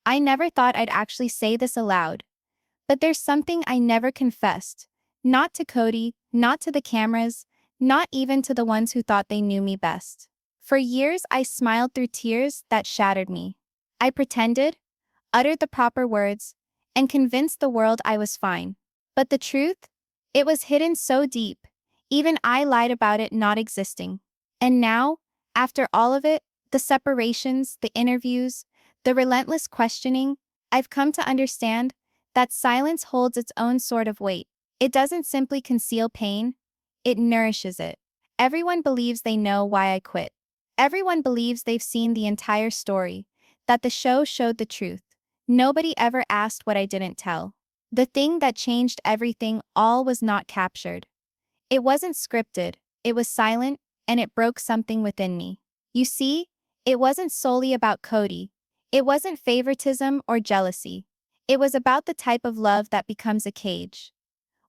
I never thought I'd actually say this aloud. But there's something I never confessed. Not to Kody, not to the cameras, not even to the ones who thought they knew me best. For years, I smiled through tears that shattered me. I pretended, uttered the proper words, and convinced the world I was fine. But the truth? It was hidden so deep. Even I lied about it not existing. And now, after all of it, the separations, the interviews, the relentless questioning, I've come to understand that silence holds its own sort of weight. It doesn't simply conceal pain, it nourishes it. Everyone believes they know why I quit. Everyone believes they've seen the entire story, that the show showed the truth. Nobody ever asked what I didn't tell. The thing that changed everything all was not captured. It wasn't scripted, it was silent, and it broke something within me. You see, it wasn't solely about Kody. It wasn't favoritism or jealousy. It was about the type of love that becomes a cage.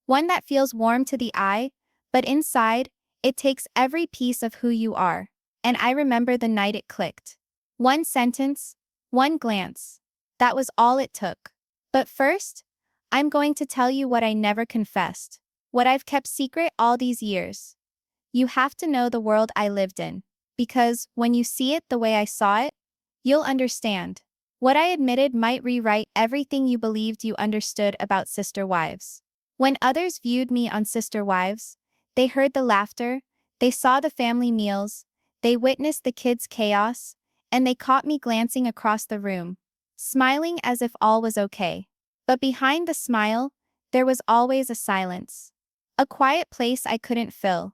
One that feels warm to the eye, but inside, it takes every piece of who you are. And I remember the night it clicked. One sentence, one glance. That was all it took. But first, I'm going to tell you what I never confessed. What I've kept secret all these years. You have to know the world I lived in. Because when you see it the way I saw it, you'll understand. What I admitted might rewrite everything you believed you understood about sister wives. When others viewed me on Sister Wives, they heard the laughter, they saw the family meals, they witnessed the kids' chaos, and they caught me glancing across the room, smiling as if all was okay. But behind the smile, there was always a silence. A quiet place I couldn't fill,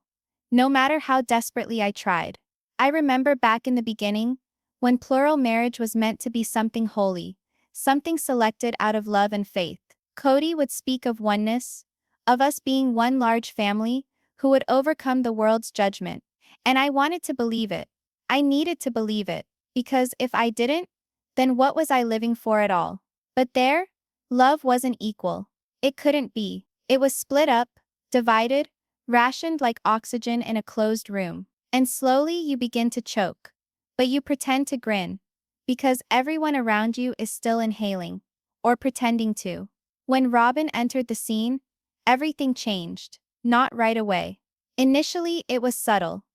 no matter how desperately I tried. I remember back in the beginning, when plural marriage was meant to be something holy, something selected out of love and faith. Kody would speak of oneness, of us being one large family, who would overcome the world's judgment. And I wanted to believe it. I needed to believe it, because if I didn't, then what was I living for at all? But there, love wasn't equal. It couldn't be. It was split up, divided, rationed like oxygen in a closed room. And slowly you begin to choke. But you pretend to grin, because everyone around you is still inhaling, or pretending to. When Robyn entered the scene, everything changed, not right away. Initially, it was subtle.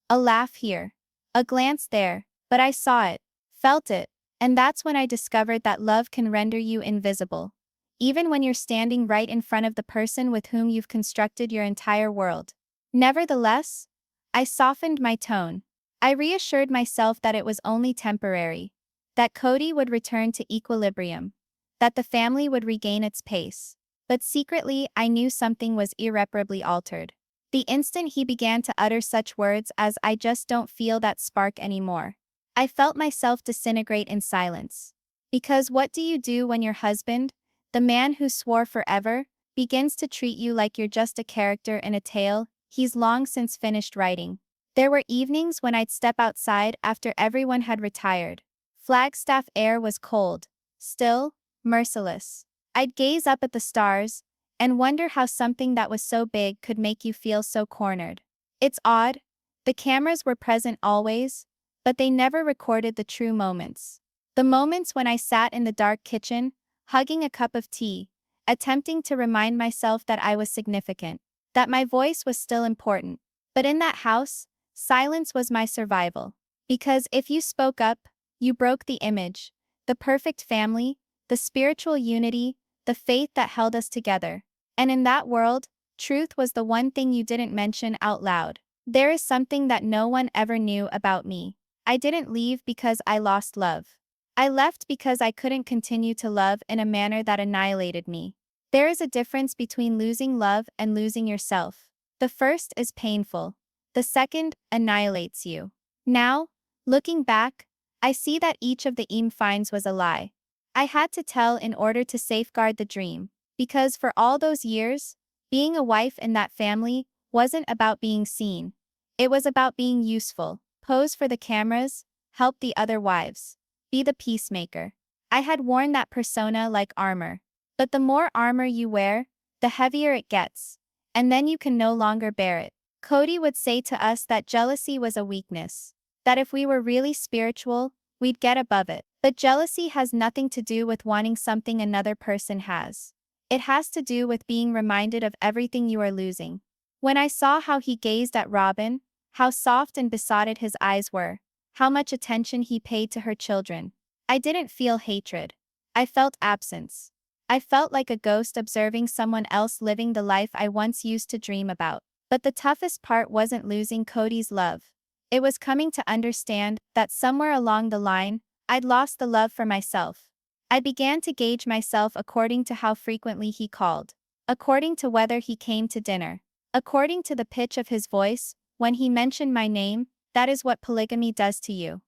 A laugh here, a glance there, but I saw it, felt it, and that's when I discovered that love can render you invisible. Even when you're standing right in front of the person with whom you've constructed your entire world. Nevertheless, I softened my tone. I reassured myself that it was only temporary, that Kody would return to equilibrium, that the family would regain its pace. But secretly, I knew something was irreparably altered. The instant he began to utter such words as "I just don't feel that spark anymore," I felt myself disintegrate in silence. Because what do you do when your husband, the man who swore forever, begins to treat you like you're just a character in a tale he's long since finished writing? There were evenings when I'd step outside after everyone had retired. Flagstaff air was cold, still, merciless. I'd gaze up at the stars and wonder how something that was so big could make you feel so cornered. It's odd. The cameras were present always, but they never recorded the true moments. The moments when I sat in the dark kitchen, hugging a cup of tea, attempting to remind myself that I was significant, that my voice was still important. But in that house, silence was my survival. Because if you spoke up, you broke the image, the perfect family, the spiritual unity, the faith that held us together. And in that world, truth was the one thing you didn't mention out loud. There is something that no one ever knew about me. I didn't leave because I lost love. I left because I couldn't continue to love in a manner that annihilated me. There is a difference between losing love and losing yourself. The first is painful. The second annihilates you. Now, looking back, I see that each of the finds was a lie. I had to tell in order to safeguard the dream. Because for all those years, being a wife in that family wasn't about being seen. It was about being useful, pose for the cameras, help the other wives, be the peacemaker. I had worn that persona like armor. But the more armor you wear, the heavier it gets, and then you can no longer bear it. Kody would say to us that jealousy was a weakness, that if we were really spiritual, we'd get above it. But jealousy has nothing to do with wanting something another person has. It has to do with being reminded of everything you are losing. When I saw how he gazed at Robyn, how soft and besotted his eyes were, how much attention he paid to her children, I didn't feel hatred. I felt absence. I felt like a ghost observing someone else living the life I once used to dream about. But the toughest part wasn't losing Kody's love. It was coming to understand that somewhere along the line, I'd lost the love for myself. I began to gauge myself according to how frequently he called, according to whether he came to dinner, according to the pitch of his voice when he mentioned my name. That is what polygamy does to you.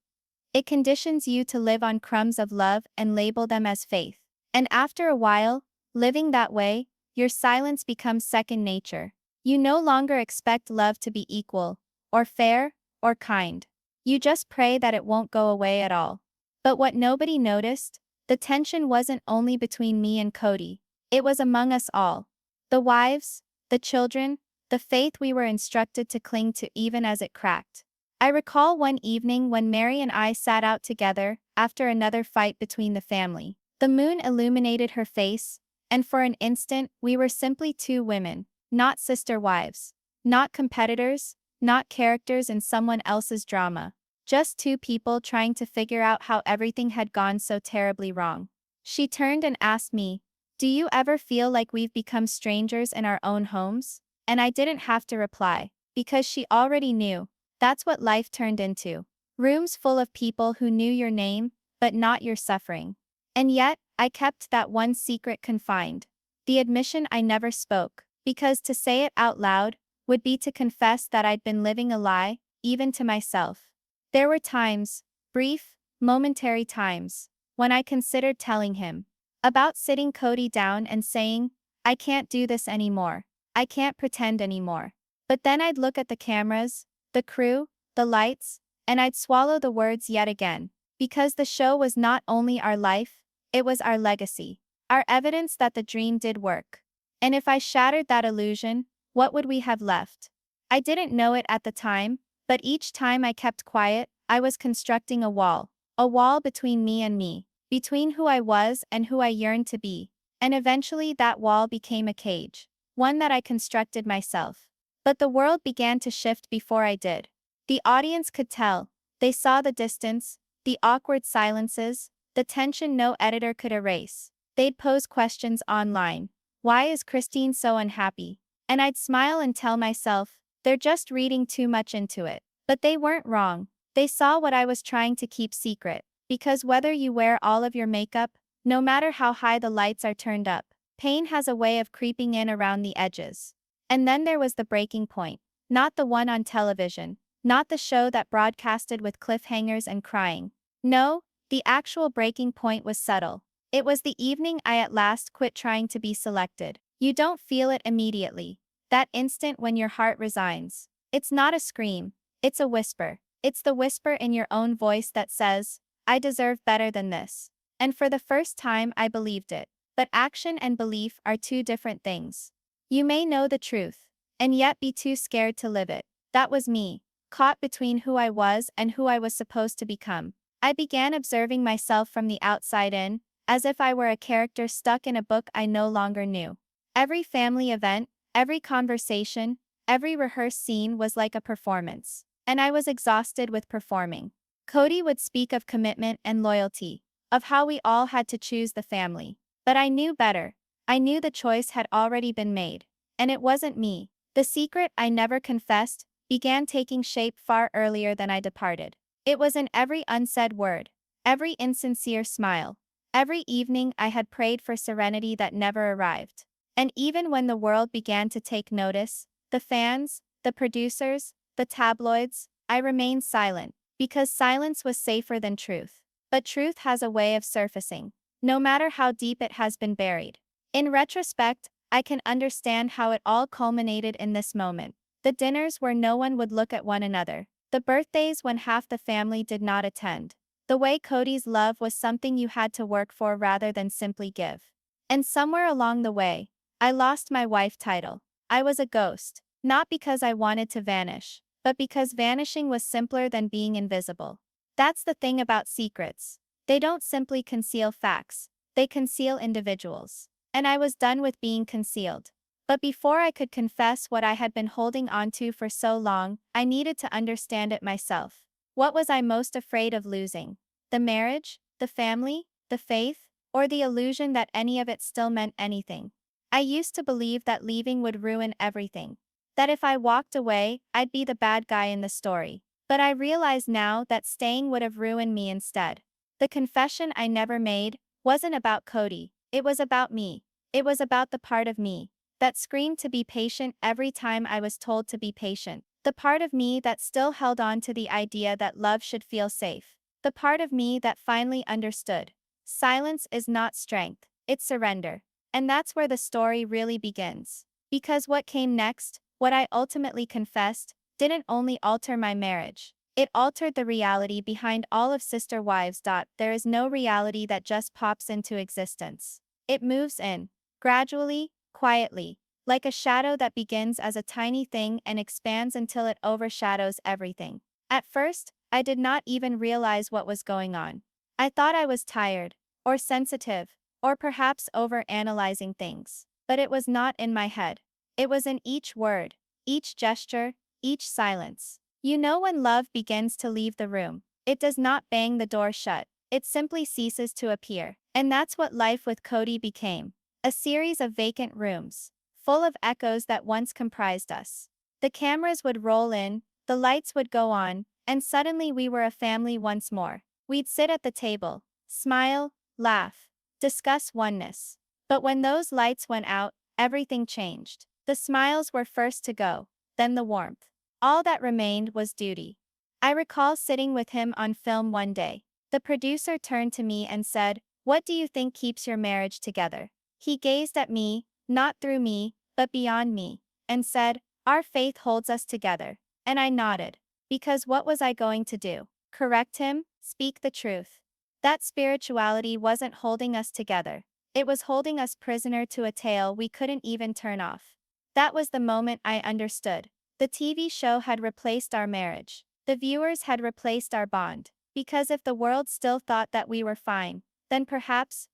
It conditions you to live on crumbs of love and label them as faith. And after a while, living that way, your silence becomes second nature. You no longer expect love to be equal, or fair, or kind. You just pray that it won't go away at all. But what nobody noticed, the tension wasn't only between me and Kody. It was among us all. The wives, the children, the faith we were instructed to cling to even as it cracked. I recall one evening when Meri and I sat out together after another fight between the family. The moon illuminated her face, and for an instant we were simply two women, not sister wives, not competitors, not characters in someone else's drama. Just two people trying to figure out how everything had gone so terribly wrong. She turned and asked me, "Do you ever feel like we've become strangers in our own homes?" And I didn't have to reply, because she already knew. That's what life turned into. Rooms full of people who knew your name, but not your suffering. And yet, I kept that one secret confined. The admission I never spoke, because to say it out loud would be to confess that I'd been living a lie, even to myself. There were times, brief, momentary times, when I considered telling him about sitting Kody down and saying, "I can't do this anymore. I can't pretend anymore." But then I'd look at the cameras, the crew, the lights, and I'd swallow the words yet again. Because the show was not only our life, it was our legacy, our evidence that the dream did work. And if I shattered that illusion, what would we have left? I didn't know it at the time, but each time I kept quiet, I was constructing a wall between me and me, between who I was and who I yearned to be. And eventually that wall became a cage, one that I constructed myself. But the world began to shift before I did. The audience could tell. They saw the distance, the awkward silences, the tension no editor could erase. They'd pose questions online. Why is Christine so unhappy? And I'd smile and tell myself, they're just reading too much into it. But they weren't wrong. They saw what I was trying to keep secret. Because whether you wear all of your makeup, no matter how high the lights are turned up, pain has a way of creeping in around the edges. And then there was the breaking point. Not the one on television. Not the show that broadcasted with cliffhangers and crying. No, the actual breaking point was subtle. It was the evening I at last quit trying to be selected. You don't feel it immediately. That instant when your heart resigns. It's not a scream. It's a whisper. It's the whisper in your own voice that says, "I deserve better than this." And for the first time I believed it. But action and belief are two different things. You may know the truth, and yet be too scared to live it. That was me, caught between who I was and who I was supposed to become. I began observing myself from the outside in, as if I were a character stuck in a book I no longer knew. Every family event, every conversation, every rehearsed scene was like a performance, and I was exhausted with performing. Kody would speak of commitment and loyalty, of how we all had to choose the family. But I knew better. I knew the choice had already been made. And it wasn't me. The secret I never confessed began taking shape far earlier than I departed. It was in every unsaid word, every insincere smile, every evening I had prayed for serenity that never arrived. And even when the world began to take notice, the fans, the producers, the tabloids, I remained silent, because silence was safer than truth. But truth has a way of surfacing, no matter how deep it has been buried. In retrospect, I can understand how it all culminated in this moment. The dinners where no one would look at one another. The birthdays when half the family did not attend. The way Kody's love was something you had to work for rather than simply give. And somewhere along the way, I lost my wife title. I was a ghost, not because I wanted to vanish, but because vanishing was simpler than being invisible. That's the thing about secrets. They don't simply conceal facts, they conceal individuals. And I was done with being concealed. But before I could confess what I had been holding onto for so long, I needed to understand it myself. What was I most afraid of losing? The marriage, the family, the faith, or the illusion that any of it still meant anything? I used to believe that leaving would ruin everything. That if I walked away, I'd be the bad guy in the story. But I realize now that staying would have ruined me instead. The confession I never made wasn't about Kody, it was about me. It was about the part of me that screamed to be patient every time I was told to be patient. The part of me that still held on to the idea that love should feel safe. The part of me that finally understood. Silence is not strength, it's surrender. And that's where the story really begins. Because what came next, what I ultimately confessed, didn't only alter my marriage. It altered the reality behind all of Sister Wives. There is no reality that just pops into existence. It moves in, gradually, quietly, like a shadow that begins as a tiny thing and expands until it overshadows everything. At first, I did not even realize what was going on. I thought I was tired, or sensitive, or perhaps over-analyzing things. But it was not in my head. It was in each word, each gesture, each silence. You know when love begins to leave the room. It does not bang the door shut. It simply ceases to appear. And that's what life with Kody became. A series of vacant rooms, full of echoes that once comprised us. The cameras would roll in, the lights would go on, and suddenly we were a family once more. We'd sit at the table, smile, laugh, discuss oneness. But when those lights went out, everything changed. The smiles were first to go, then the warmth. All that remained was duty. I recall sitting with him on film one day. The producer turned to me and said, "What do you think keeps your marriage together?" He gazed at me, not through me, but beyond me, and said, "Our faith holds us together." And I nodded. Because what was I going to do? Correct him? Speak the truth? That spirituality wasn't holding us together. It was holding us prisoner to a tale we couldn't even turn off. That was the moment I understood. The TV show had replaced our marriage. The viewers had replaced our bond. Because if the world still thought that we were fine, then perhaps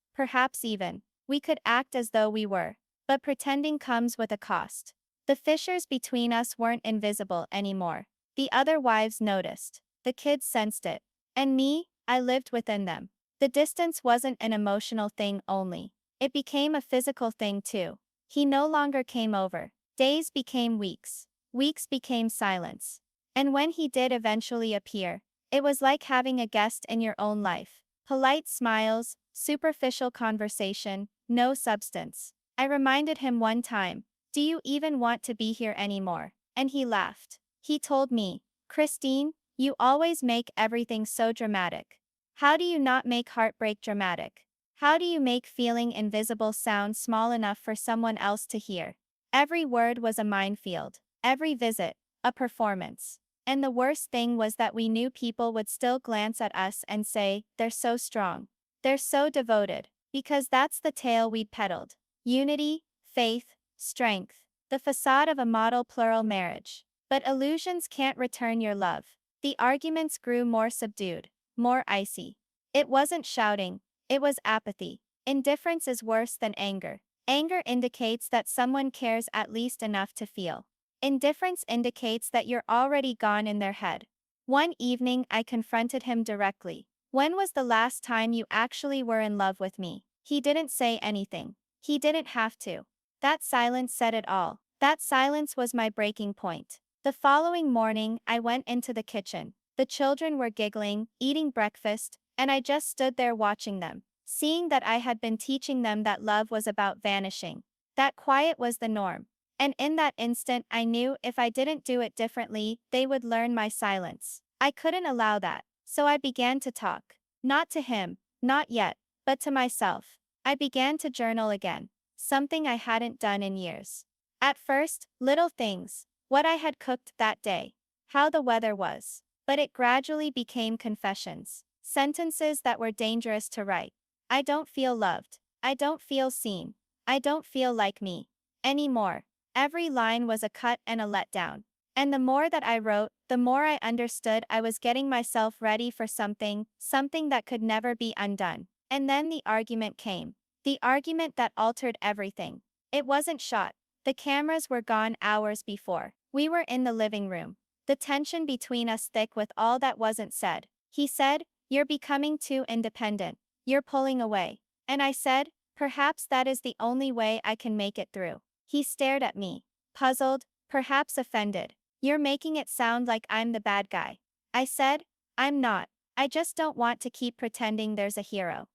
even, we could act as though we were. But pretending comes with a cost. The fissures between us weren't invisible anymore. The other wives noticed. The kids sensed it. And me, I lived within them. The distance wasn't an emotional thing only. It became a physical thing too. He no longer came over. Days became weeks. Weeks became silence. And when he did eventually appear, it was like having a guest in your own life. Polite smiles, superficial conversation, no substance. I reminded him one time, "Do you even want to be here anymore?" And he laughed. He told me, "Christine, you always make everything so dramatic. How do you not make heartbreak dramatic? How do you make feeling invisible sound small enough for someone else to hear?" Every word was a minefield. Every visit, a performance. And the worst thing was that we knew people would still glance at us and say, "They're so strong. They're so devoted." Because that's the tale we'd peddled. Unity, faith, strength. The facade of a model plural marriage. But illusions can't return your love. The arguments grew more subdued, more icy. It wasn't shouting, it was apathy. Indifference is worse than anger. Anger indicates that someone cares at least enough to feel. Indifference indicates that you're already gone in their head. One evening I confronted him directly. "When was the last time you actually were in love with me?" He didn't say anything. He didn't have to. That silence said it all. That silence was my breaking point. The following morning, I went into the kitchen. The children were giggling, eating breakfast, and I just stood there watching them, seeing that I had been teaching them that love was about vanishing. That quiet was the norm. And in that instant I knew if I didn't do it differently, they would learn my silence. I couldn't allow that. So I began to talk. Not to him, not yet, but to myself. I began to journal again. Something I hadn't done in years. At first, little things. What I had cooked that day. How the weather was. But it gradually became confessions. Sentences that were dangerous to write. I don't feel loved. I don't feel seen. I don't feel like me anymore. Every line was a cut and a letdown. And the more that I wrote, the more I understood I was getting myself ready for something that could never be undone. And then the argument came. The argument that altered everything. It wasn't shot. The cameras were gone hours before. We were in the living room. The tension between us thick with all that wasn't said. He said, "You're becoming too independent. You're pulling away." And I said, "Perhaps that is the only way I can make it through." He stared at me, puzzled, perhaps offended. "You're making it sound like I'm the bad guy." I said, "I'm not. I just don't want to keep pretending there's a hero."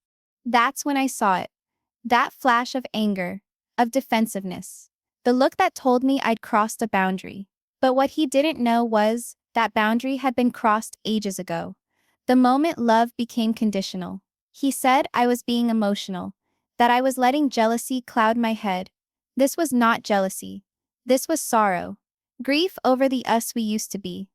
That's when I saw it. That flash of anger, of defensiveness. The look that told me I'd crossed a boundary. But what he didn't know was that boundary had been crossed ages ago. The moment love became conditional. He said I was being emotional, that I was letting jealousy cloud my head. This was not jealousy. This was sorrow. Grief over the us we used to be.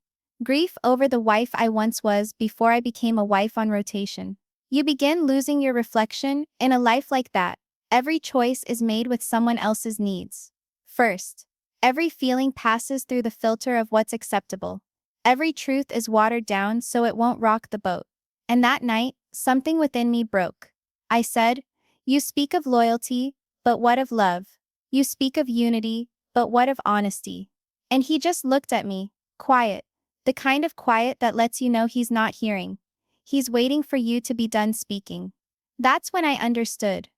Grief over the wife I once was before I became a wife on rotation. You begin losing your reflection in a life like that. Every choice is made with someone else's needs first. Every feeling passes through the filter of what's acceptable. Every truth is watered down so it won't rock the boat. And that night, something within me broke. I said, "You speak of loyalty, but what of love? You speak of unity, but what of honesty?" And he just looked at me, quiet. The kind of quiet that lets you know he's not hearing. He's waiting for you to be done speaking. That's when I understood.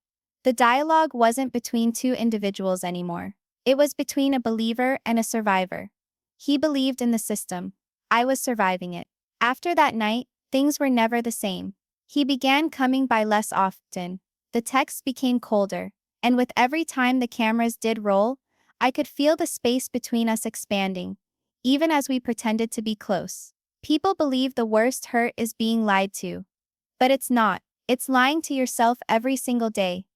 The dialogue wasn't between two individuals anymore. It was between a believer and a survivor. He believed in the system. I was surviving it. After that night, things were never the same. He began coming by less often. The texts became colder. And with every time the cameras did roll, I could feel the space between us expanding, even as we pretended to be close. People believe the worst hurt is being lied to. But it's not. It's lying to yourself every single day,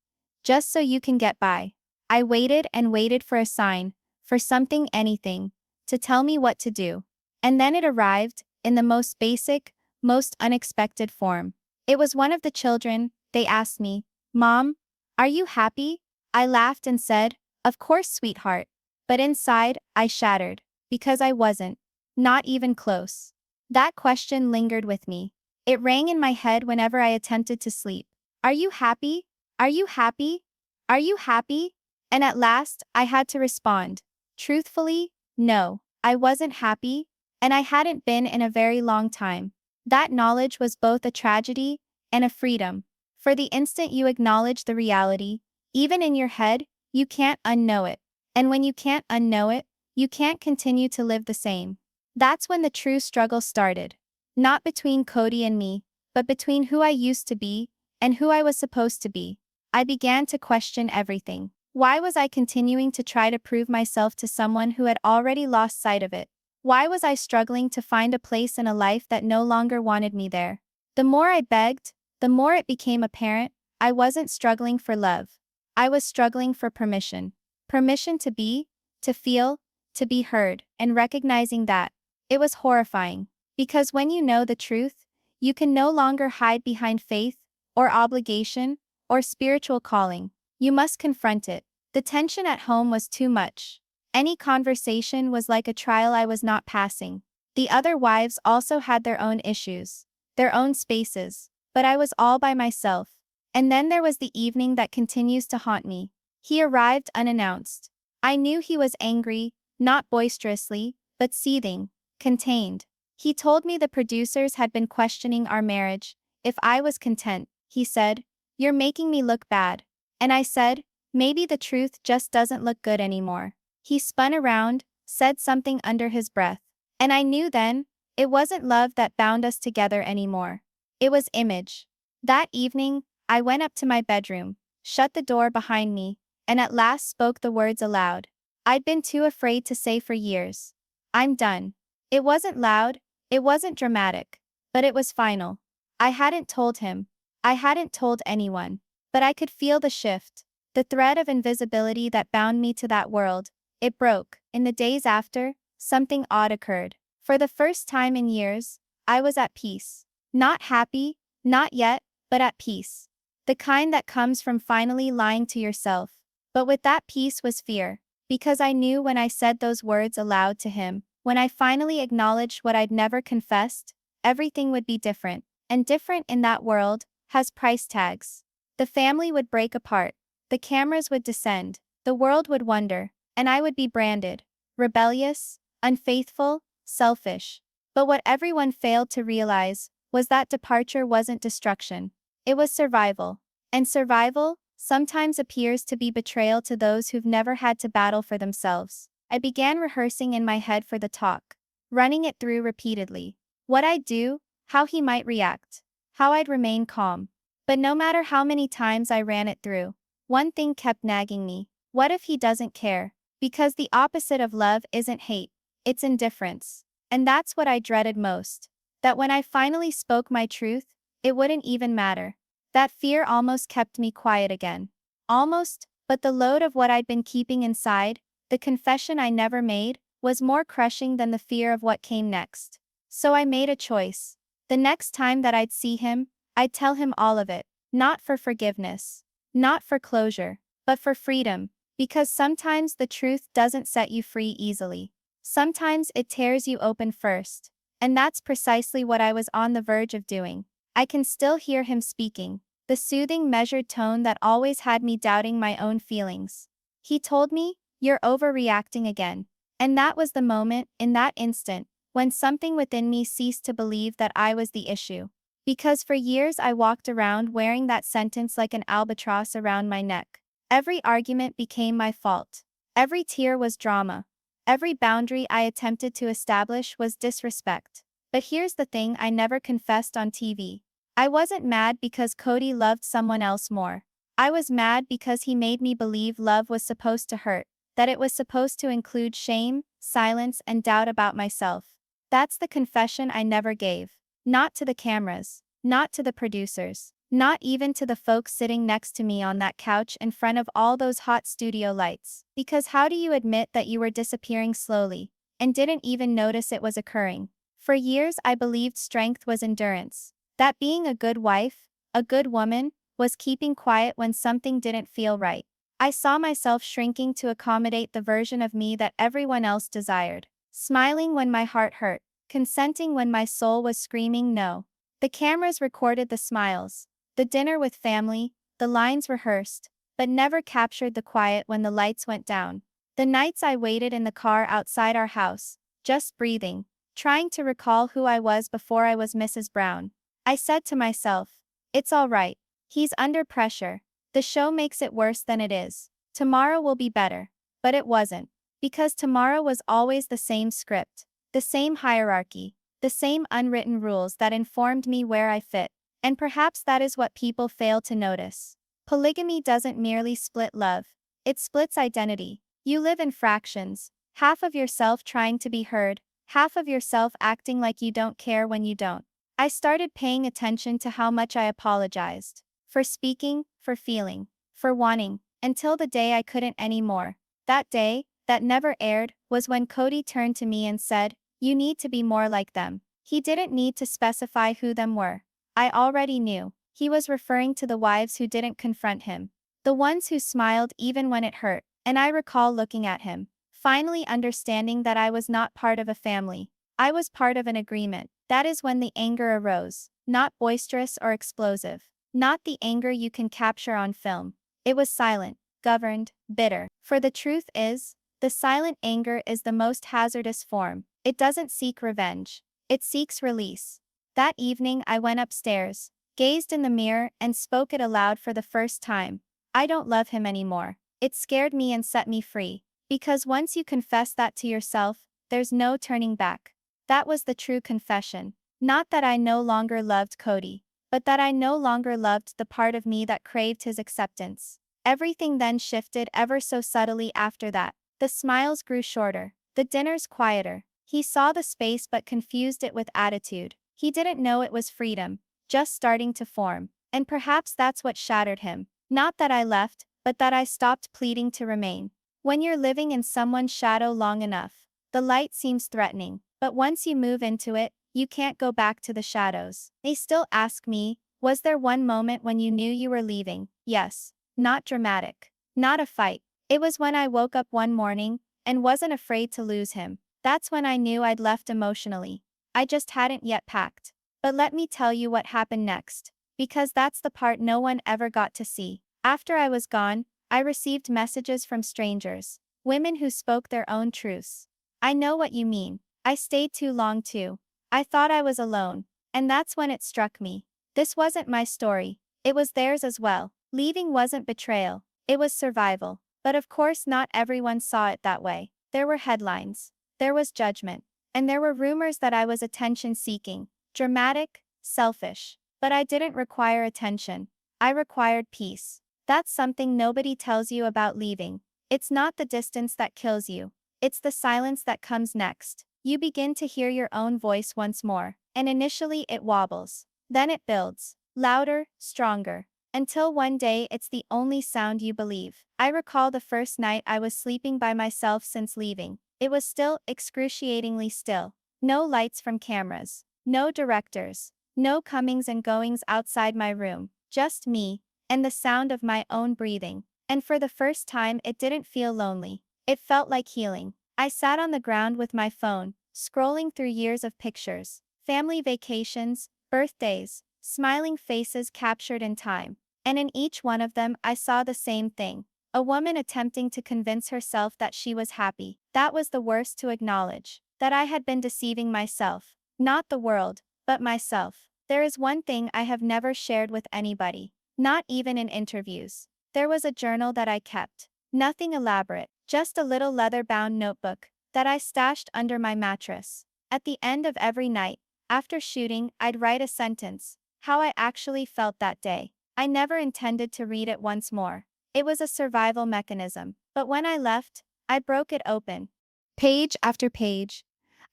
just so you can get by. I waited and waited for a sign, for something, anything, to tell me what to do. And then it arrived, in the most basic, most unexpected form. It was one of the children. They asked me, "Mom, are you happy?" I laughed and said, "Of course, sweetheart." But inside, I shattered, because I wasn't. Not even close. That question lingered with me. It rang in my head whenever I attempted to sleep. "Are you happy? Are you happy? Are you happy?" And at last, I had to respond. Truthfully, no, I wasn't happy, and I hadn't been in a very long time. That knowledge was both a tragedy and a freedom. For the instant you acknowledge the reality, even in your head, you can't unknow it. And when you can't unknow it, you can't continue to live the same. That's when the true struggle started. Not between Kody and me, but between who I used to be and who I was supposed to be. I began to question everything. Why was I continuing to try to prove myself to someone who had already lost sight of it? Why was I struggling to find a place in a life that no longer wanted me there? The more I begged, the more it became apparent I wasn't struggling for love. I was struggling for permission. Permission to be, to feel, to be heard, and recognizing that. It was horrifying. Because when you know the truth, you can no longer hide behind faith, or obligation, or spiritual calling. You must confront it. The tension at home was too much. Any conversation was like a trial I was not passing. The other wives also had their own issues, their own spaces, but I was all by myself. And then there was the evening that continues to haunt me. He arrived unannounced. I knew he was angry, not boisterously, but seething, contained. He told me the producers had been questioning our marriage. If I was content, he said, "You're making me look bad." And I said, "Maybe the truth just doesn't look good anymore." He spun around, said something under his breath. And I knew then, it wasn't love that bound us together anymore. It was image. That evening, I went up to my bedroom, shut the door behind me, and at last spoke the words aloud. I'd been too afraid to say for years. "I'm done." It wasn't loud, it wasn't dramatic, but it was final. I hadn't told him. I hadn't told anyone. But I could feel the shift. The thread of invisibility that bound me to that world. It broke. In the days after, something odd occurred. For the first time in years, I was at peace. Not happy, not yet, but at peace. The kind that comes from finally lying to yourself. But with that peace was fear. Because I knew when I said those words aloud to him, When I finally acknowledged what I'd never confessed, everything would be different. And different in that world has price tags. The family would break apart. The cameras would descend. The world would wonder. And I would be branded rebellious, unfaithful, selfish. But what everyone failed to realize was that departure wasn't destruction. It was survival. And survival sometimes appears to be betrayal to those who've never had to battle for themselves. I began rehearsing in my head for the talk, running it through repeatedly. What I'd do, how he might react, how I'd remain calm. But no matter how many times I ran it through, one thing kept nagging me. What if he doesn't care? Because the opposite of love isn't hate, it's indifference. And that's what I dreaded most. That when I finally spoke my truth, it wouldn't even matter. That fear almost kept me quiet again. Almost, but the load of what I'd been keeping inside, the confession I never made, was more crushing than the fear of what came next. So I made a choice. The next time that I'd see him, I'd tell him all of it. Not for forgiveness. Not for closure. But for freedom. Because sometimes the truth doesn't set you free easily. Sometimes it tears you open first. And that's precisely what I was on the verge of doing. I can still hear him speaking. The soothing, measured tone that always had me doubting my own feelings. He told me, "You're overreacting again." And that was the moment, in that instant, when something within me ceased to believe that I was the issue. Because for years I walked around wearing that sentence like an albatross around my neck. Every argument became my fault. Every tear was drama. Every boundary I attempted to establish was disrespect. But here's the thing I never confessed on TV. I wasn't mad because Kody loved someone else more. I was mad because he made me believe love was supposed to hurt, that it was supposed to include shame, silence, and doubt about myself. That's the confession I never gave. Not to the cameras. Not to the producers. Not even to the folks sitting next to me on that couch in front of all those hot studio lights. Because how do you admit that you were disappearing slowly, and didn't even notice it was occurring? For years I believed strength was endurance. That being a good wife, a good woman, was keeping quiet when something didn't feel right. I saw myself shrinking to accommodate the version of me that everyone else desired. Smiling when my heart hurt. Consenting when my soul was screaming no. The cameras recorded the smiles. The dinner with family, the lines rehearsed, but never captured the quiet when the lights went down. The nights I waited in the car outside our house, just breathing, trying to recall who I was before I was Mrs. Brown. I said to myself, "It's all right. He's under pressure. The show makes it worse than it is. Tomorrow will be better." But it wasn't. Because tomorrow was always the same script, the same hierarchy, the same unwritten rules that informed me where I fit. And perhaps that is what people fail to notice. Polygamy doesn't merely split love, it splits identity. You live in fractions, half of yourself trying to be heard, half of yourself acting like you don't care when you don't. I started paying attention to how much I apologized. For speaking, for feeling, for wanting, until the day I couldn't anymore. That day, that never aired, was when Kody turned to me and said, "You need to be more like them." He didn't need to specify who them were. I already knew. He was referring to the wives who didn't confront him. The ones who smiled even when it hurt. And I recall looking at him, finally understanding that I was not part of a family. I was part of an agreement. That is when the anger arose. Not boisterous or explosive. Not the anger you can capture on film. It was silent, governed, bitter. For the truth is, the silent anger is the most hazardous form. It doesn't seek revenge. It seeks release. That evening I went upstairs, gazed in the mirror, and spoke it aloud for the first time. I don't love him anymore. It scared me and set me free. Because once you confess that to yourself, there's no turning back. That was the true confession. Not that I no longer loved Kody, but that I no longer loved the part of me that craved his acceptance. Everything then shifted ever so subtly after that. The smiles grew shorter, the dinners quieter. He saw the space but confused it with attitude. He didn't know it was freedom, just starting to form. And perhaps that's what shattered him. Not that I left, but that I stopped pleading to remain. When you're living in someone's shadow long enough, the light seems threatening. But once you move into it, you can't go back to the shadows. They still ask me, was there one moment when you knew you were leaving? Yes. Not dramatic. Not a fight. It was when I woke up one morning and wasn't afraid to lose him. That's when I knew I'd left emotionally. I just hadn't yet packed. But let me tell you what happened next. Because that's the part no one ever got to see. After I was gone, I received messages from strangers. Women who spoke their own truths. I know what you mean. I stayed too long too. I thought I was alone. And that's when it struck me. This wasn't my story. It was theirs as well. Leaving wasn't betrayal. It was survival. But of course not everyone saw it that way. There were headlines. There was judgment. And there were rumors that I was attention-seeking, dramatic, selfish. But I didn't require attention. I required peace. That's something nobody tells you about leaving. It's not the distance that kills you. It's the silence that comes next. You begin to hear your own voice once more, and initially it wobbles. Then it builds, louder, stronger, until one day it's the only sound you believe. I recall the first night I was sleeping by myself since leaving. It was still, excruciatingly still. No lights from cameras. No directors. No comings and goings outside my room. Just me, and the sound of my own breathing. And for the first time it didn't feel lonely. It felt like healing. I sat on the ground with my phone, scrolling through years of pictures. Family vacations, birthdays, smiling faces captured in time. And in each one of them I saw the same thing. A woman attempting to convince herself that she was happy. That was the worst to acknowledge. That I had been deceiving myself. Not the world, but myself. There is one thing I have never shared with anybody. Not even in interviews. There was a journal that I kept. Nothing elaborate, just a little leather-bound notebook that I stashed under my mattress. At the end of every night, after shooting, I'd write a sentence. How I actually felt that day. I never intended to read it once more. It was a survival mechanism. But when I left, I broke it open. Page after page.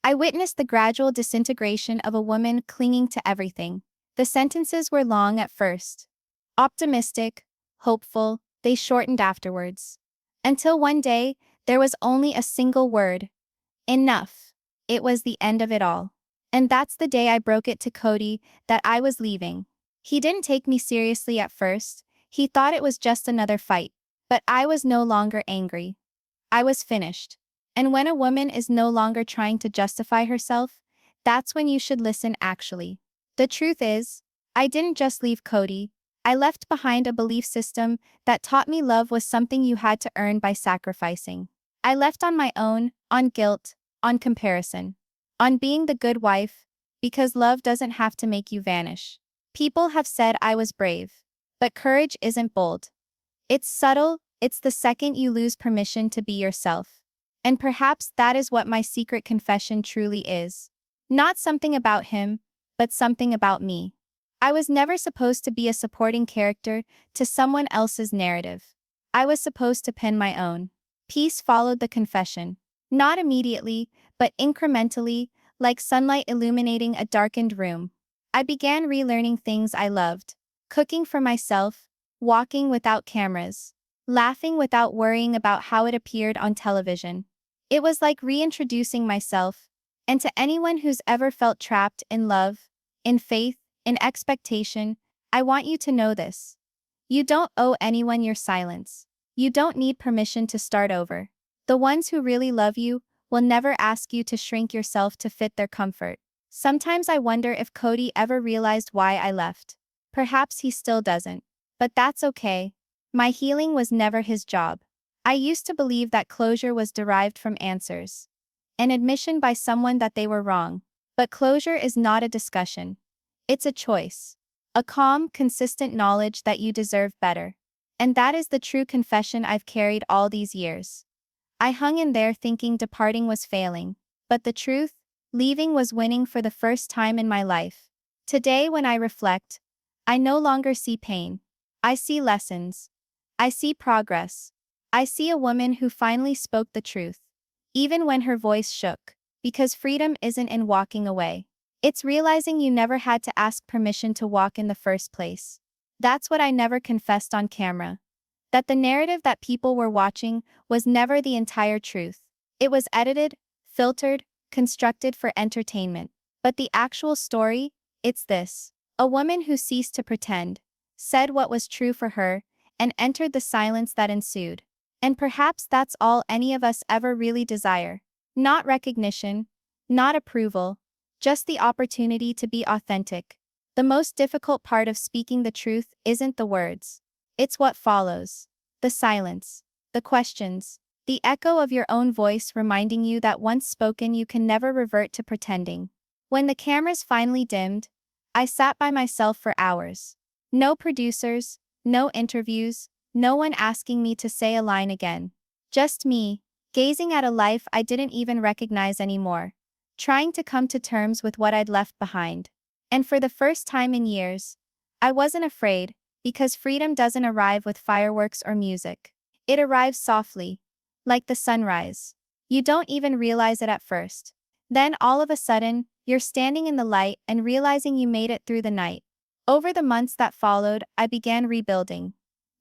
I witnessed the gradual disintegration of a woman clinging to everything. The sentences were long at first. Optimistic, hopeful, they shortened afterwards. Until one day, there was only a single word. Enough. It was the end of it all. And that's the day I broke it to Kody that I was leaving. He didn't take me seriously at first. He thought it was just another fight. But I was no longer angry. I was finished. And when a woman is no longer trying to justify herself, that's when you should listen actually. The truth is, I didn't just leave Kody. I left behind a belief system that taught me love was something you had to earn by sacrificing. I left on my own, on guilt, on comparison, on being the good wife, because love doesn't have to make you vanish. People have said I was brave. But courage isn't bold. It's subtle, it's the second you lose permission to be yourself. And perhaps that is what my secret confession truly is. Not something about him, but something about me. I was never supposed to be a supporting character to someone else's narrative. I was supposed to pen my own. Peace followed the confession. Not immediately, but incrementally, like sunlight illuminating a darkened room. I began relearning things I loved. Cooking for myself, walking without cameras, laughing without worrying about how it appeared on television. It was like reintroducing myself. And to anyone who's ever felt trapped in love, in faith, in expectation, I want you to know this. You don't owe anyone your silence. You don't need permission to start over. The ones who really love you will never ask you to shrink yourself to fit their comfort. Sometimes I wonder if Kody ever realized why I left. Perhaps he still doesn't. But that's okay. My healing was never his job. I used to believe that closure was derived from answers. An admission by someone that they were wrong. But closure is not a discussion. It's a choice. A calm, consistent knowledge that you deserve better. And that is the true confession I've carried all these years. I hung in there thinking departing was failing. But the truth, leaving was winning for the first time in my life. Today when I reflect, I no longer see pain. I see lessons. I see progress. I see a woman who finally spoke the truth. Even when her voice shook. Because freedom isn't in walking away. It's realizing you never had to ask permission to walk in the first place. That's what I never confessed on camera. That the narrative that people were watching was never the entire truth. It was edited, filtered, constructed for entertainment. But the actual story, it's this. A woman who ceased to pretend, said what was true for her, and entered the silence that ensued. And perhaps that's all any of us ever really desire. Not recognition, not approval, just the opportunity to be authentic. The most difficult part of speaking the truth isn't the words. It's what follows. The silence, the questions, the echo of your own voice reminding you that once spoken you can never revert to pretending. When the cameras finally dimmed, I sat by myself for hours. No producers, no interviews, no one asking me to say a line again. Just me, gazing at a life I didn't even recognize anymore, trying to come to terms with what I'd left behind. And for the first time in years, I wasn't afraid, because freedom doesn't arrive with fireworks or music. It arrives softly, like the sunrise. You don't even realize it at first. Then all of a sudden, you're standing in the light and realizing you made it through the night. Over the months that followed, I began rebuilding.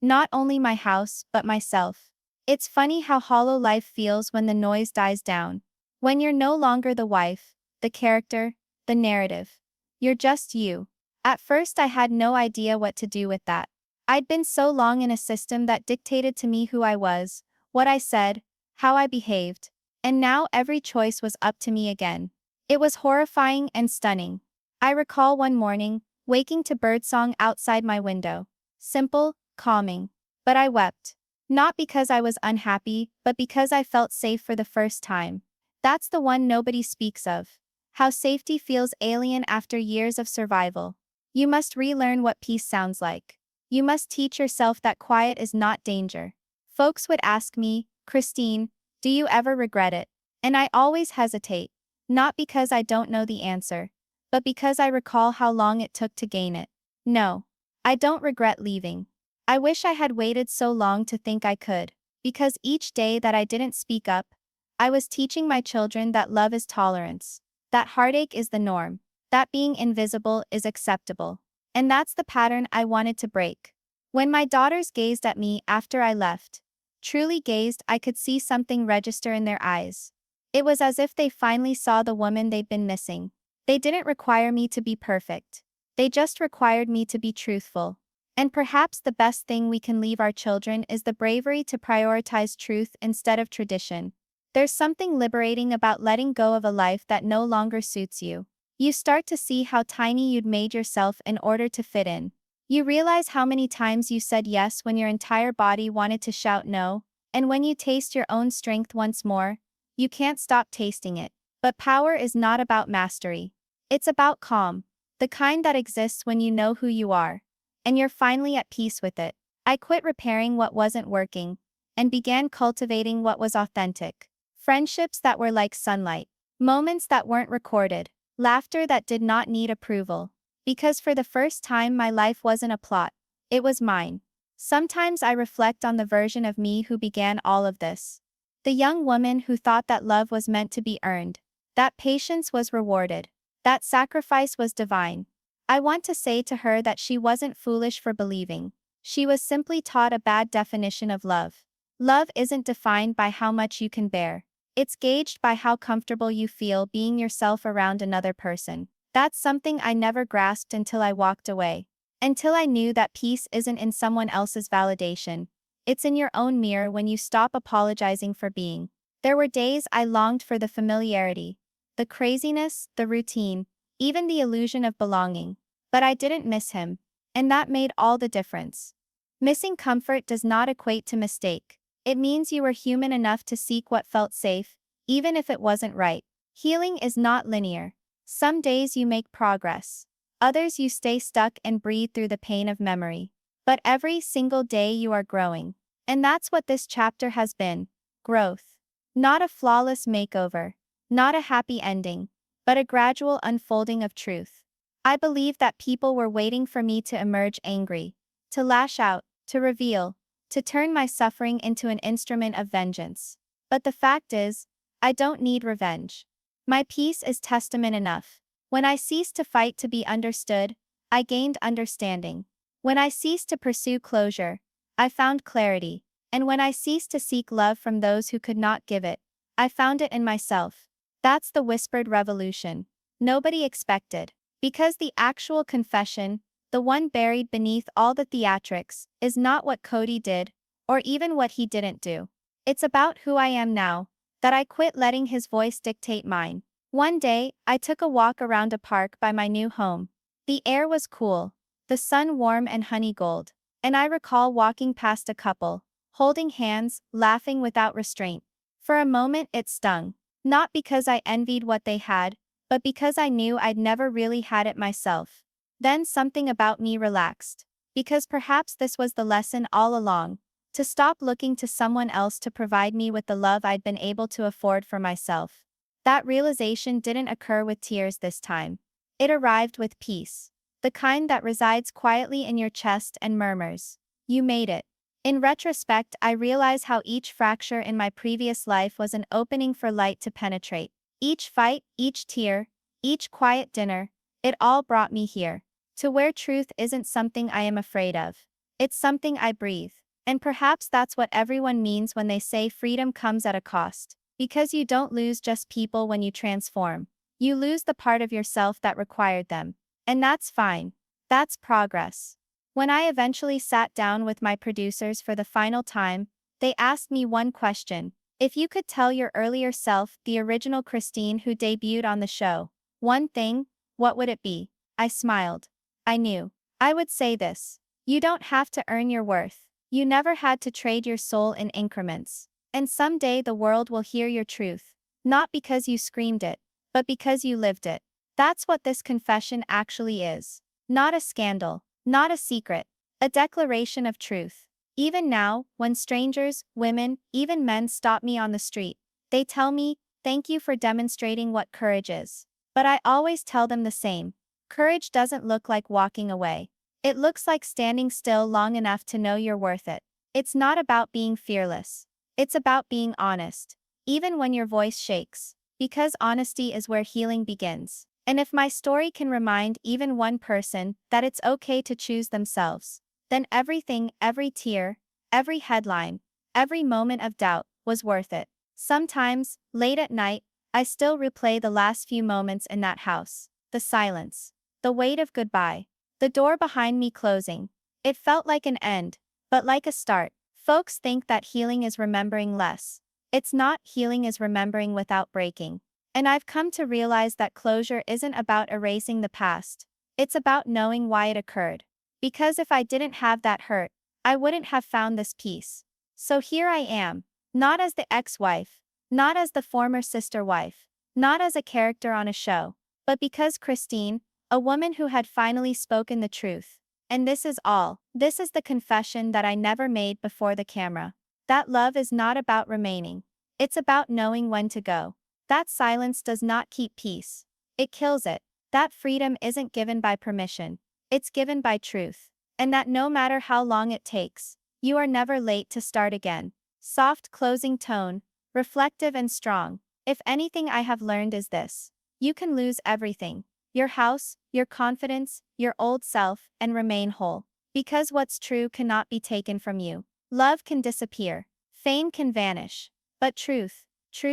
Not only my house, but myself. It's funny how hollow life feels when the noise dies down. When you're no longer the wife, the character, the narrative. You're just you. At first I had no idea what to do with that. I'd been so long in a system that dictated to me who I was, what I said, how I behaved. And now every choice was up to me again. It was horrifying and stunning. I recall one morning, waking to birdsong outside my window. Simple, calming. But I wept. Not because I was unhappy, but because I felt safe for the first time. That's the one nobody speaks of. How safety feels alien after years of survival. You must relearn what peace sounds like. You must teach yourself that quiet is not danger. Folks would ask me, Christine, do you ever regret it? And I always hesitate. Not because I don't know the answer, but because I recall how long it took to gain it. No, I don't regret leaving. I wish I had waited so long to think I could, because each day that I didn't speak up, I was teaching my children that love is tolerance, that heartache is the norm, that being invisible is acceptable. And that's the pattern I wanted to break. When my daughters gazed at me after I left, truly gazed, I could see something register in their eyes. It was as if they finally saw the woman they'd been missing. They didn't require me to be perfect. They just required me to be truthful. And perhaps the best thing we can leave our children is the bravery to prioritize truth instead of tradition. There's something liberating about letting go of a life that no longer suits you. You start to see how tiny you'd made yourself in order to fit in. You realize how many times you said yes when your entire body wanted to shout no, and when you taste your own strength once more, you can't stop tasting it. But power is not about mastery. It's about calm, the kind that exists when you know who you are, and you're finally at peace with it. I quit repairing what wasn't working, and began cultivating what was authentic. Friendships that were like sunlight, moments that weren't recorded, laughter that did not need approval. Because for the first time my life wasn't a plot, it was mine. Sometimes I reflect on the version of me who began all of this. The young woman who thought that love was meant to be earned, that patience was rewarded, that sacrifice was divine. I want to say to her that she wasn't foolish for believing. She was simply taught a bad definition of love. Love isn't defined by how much you can bear. It's gauged by how comfortable you feel being yourself around another person. That's something I never grasped until I walked away. Until I knew that peace isn't in someone else's validation. It's in your own mirror when you stop apologizing for being. There were days I longed for the familiarity, the craziness, the routine, even the illusion of belonging. But I didn't miss him. And that made all the difference. Missing comfort does not equate to mistake. It means you were human enough to seek what felt safe, even if it wasn't right. Healing is not linear. Some days you make progress. Others you stay stuck and breathe through the pain of memory. But every single day you are growing. And that's what this chapter has been. Growth. Not a flawless makeover. Not a happy ending. But a gradual unfolding of truth. I believe that people were waiting for me to emerge angry. To lash out. To reveal. To turn my suffering into an instrument of vengeance. But the fact is, I don't need revenge. My peace is testament enough. When I ceased to fight to be understood, I gained understanding. When I ceased to pursue closure, I found clarity. And when I ceased to seek love from those who could not give it, I found it in myself. That's the whispered revolution. Nobody expected. Because the actual confession, the one buried beneath all the theatrics, is not what Kody did, or even what he didn't do. It's about who I am now, that I quit letting his voice dictate mine. One day, I took a walk around a park by my new home. The air was cool, the sun warm and honey gold, and I recall walking past a couple, holding hands, laughing without restraint. For a moment it stung, not because I envied what they had, but because I knew I'd never really had it myself. Then something about me relaxed, because perhaps this was the lesson all along, to stop looking to someone else to provide me with the love I'd been able to afford for myself. That realization didn't occur with tears this time. It arrived with peace. The kind that resides quietly in your chest and murmurs, "You made it." In retrospect, I realize how each fracture in my previous life was an opening for light to penetrate. Each fight, each tear, each quiet dinner, it all brought me here. To where truth isn't something I am afraid of. It's something I breathe. And perhaps that's what everyone means when they say freedom comes at a cost. Because you don't lose just people when you transform. You lose the part of yourself that required them. And that's fine. That's progress. When I eventually sat down with my producers for the final time, they asked me one question. If you could tell your earlier self, the original Christine who debuted on the show, one thing, what would it be? I smiled. I knew. I would say this. You don't have to earn your worth. You never had to trade your soul in increments. And someday the world will hear your truth. Not because you screamed it, but because you lived it. That's what this confession actually is. Not a scandal, not a secret, a declaration of truth. Even now, when strangers, women, even men stop me on the street, they tell me, "Thank you for demonstrating what courage is." But I always tell them the same. Courage doesn't look like walking away. It looks like standing still long enough to know you're worth it. It's not about being fearless. It's about being honest, even when your voice shakes, because honesty is where healing begins. And if my story can remind even one person that it's okay to choose themselves, then everything, every tear, every headline, every moment of doubt was worth it. Sometimes, late at night, I still replay the last few moments in that house. The silence, the weight of goodbye, the door behind me closing. It felt like an end, but like a start. Folks think that healing is remembering less. It's not. Healing is remembering without breaking. And I've come to realize that closure isn't about erasing the past. It's about knowing why it occurred. Because if I didn't have that hurt, I wouldn't have found this peace. So here I am, not as the ex-wife, not as the former sister wife, not as a character on a show, but because Christine, a woman who had finally spoken the truth. And this is all. This is the confession that I never made before the camera. That love is not about remaining. It's about knowing when to go. That silence does not keep peace. It kills it. That freedom isn't given by permission. It's given by truth. And that no matter how long it takes, you are never late to start again. Soft closing tone, reflective and strong. If anything I have learned is this. You can lose everything. Your house, your confidence, your old self, and remain whole. Because what's true cannot be taken from you. Love can disappear. Fame can vanish. But truth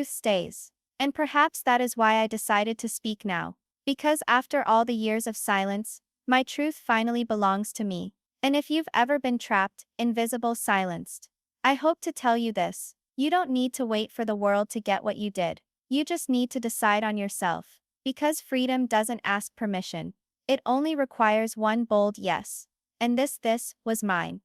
stays. And perhaps that is why I decided to speak now. Because after all the years of silence, my truth finally belongs to me. And if you've ever been trapped, invisible, silenced, I hope to tell you this. You don't need to wait for the world to get what you did. You just need to decide on yourself. Because freedom doesn't ask permission. It only requires one bold yes. And this was mine.